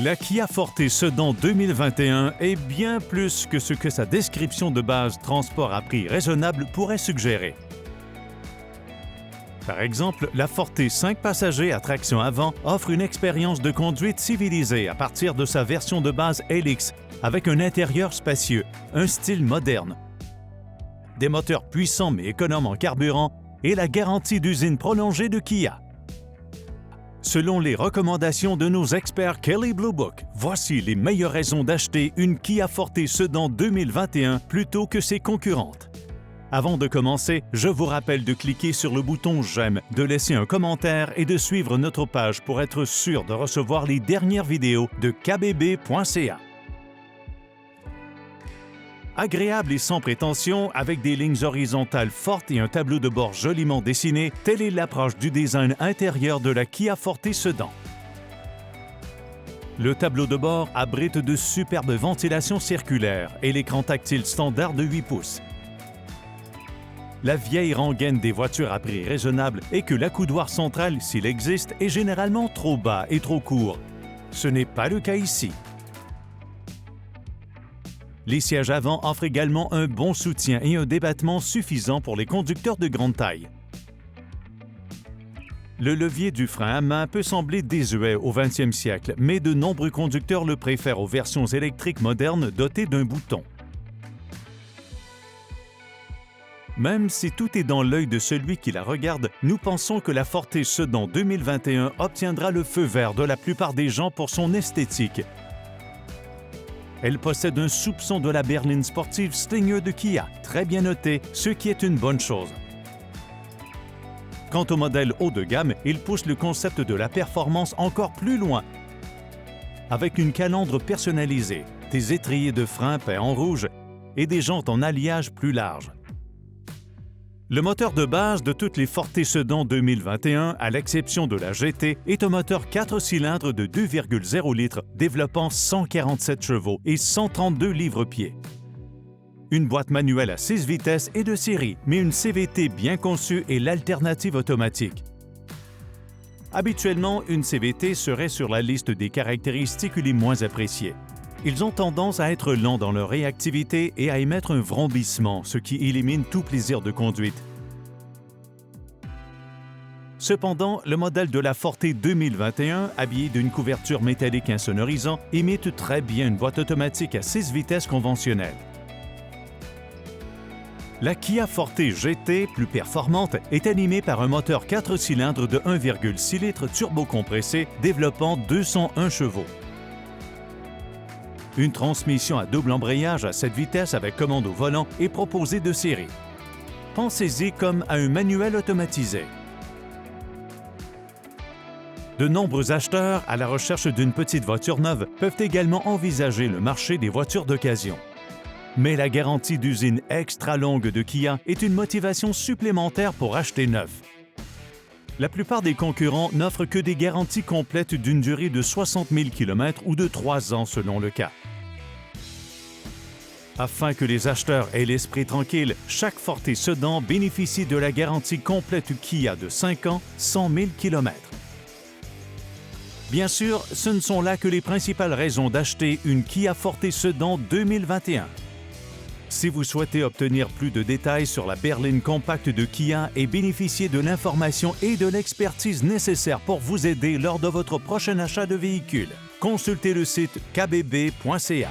La Kia Forte Sedan 2021 est bien plus que ce que sa description de base transport à prix raisonnable pourrait suggérer. Par exemple, la Forte 5 passagers à traction avant offre une expérience de conduite civilisée à partir de sa version de base LX avec un intérieur spacieux, un style moderne, des moteurs puissants mais économes en carburant et la garantie d'usine prolongée de Kia. Selon les recommandations de nos experts Kelley Blue Book, voici les meilleures raisons d'acheter une Kia Forte Sedan 2021 plutôt que ses concurrentes. Avant de commencer, je vous rappelle de cliquer sur le bouton « J'aime », de laisser un commentaire et de suivre notre page pour être sûr de recevoir les dernières vidéos de kbb.ca. Agréable et sans prétention, avec des lignes horizontales fortes et un tableau de bord joliment dessiné, telle est l'approche du design intérieur de la Kia Forte Sedan. Le tableau de bord abrite de superbes ventilations circulaires et l'écran tactile standard de 8 pouces. La vieille rengaine des voitures à prix raisonnable est que l'accoudoir central, s'il existe, est généralement trop bas et trop court. Ce n'est pas le cas ici. Les sièges avant offrent également un bon soutien et un débattement suffisant pour les conducteurs de grande taille. Le levier du frein à main peut sembler désuet au 20e siècle, mais de nombreux conducteurs le préfèrent aux versions électriques modernes dotées d'un bouton. Même si tout est dans l'œil de celui qui la regarde, nous pensons que la Forte Sedan 2021 obtiendra le feu vert de la plupart des gens pour son esthétique. Elle possède un soupçon de la berline sportive Stinger de Kia, très bien noté, ce qui est une bonne chose. Quant au modèle haut de gamme, il pousse le concept de la performance encore plus loin. Avec une calandre personnalisée, des étriers de frein peints en rouge et des jantes en alliage plus larges. Le moteur de base de toutes les Forte Sedan 2021, à l'exception de la GT, est un moteur 4 cylindres de 2,0 litres développant 147 chevaux et 132 livres-pieds. Une boîte manuelle à 6 vitesses est de série, mais une CVT bien conçue est l'alternative automatique. Habituellement, une CVT serait sur la liste des caractéristiques les moins appréciées. Ils ont tendance à être lents dans leur réactivité et à émettre un vrombissement, ce qui élimine tout plaisir de conduite. Cependant, le modèle de la Forte 2021, habillé d'une couverture métallique insonorisant, imite très bien une boîte automatique à 6 vitesses conventionnelle. La Kia Forte GT, plus performante, est animée par un moteur 4 cylindres de 1,6 litres turbocompressé développant 201 chevaux. Une transmission à double embrayage à 7 vitesses avec commande au volant est proposée de série. Pensez-y comme à un manuel automatisé. De nombreux acheteurs à la recherche d'une petite voiture neuve peuvent également envisager le marché des voitures d'occasion. Mais la garantie d'usine extra longue de Kia est une motivation supplémentaire pour acheter neuf. La plupart des concurrents n'offrent que des garanties complètes d'une durée de 60 000 km ou de 3 ans selon le cas. Afin que les acheteurs aient l'esprit tranquille, chaque Forte Sedan bénéficie de la garantie complète Kia de 5 ans, 100 000 km. Bien sûr, ce ne sont là que les principales raisons d'acheter une Kia Forte Sedan 2021. Si vous souhaitez obtenir plus de détails sur la berline compacte de Kia et bénéficier de l'information et de l'expertise nécessaires pour vous aider lors de votre prochain achat de véhicule, consultez le site kbb.ca.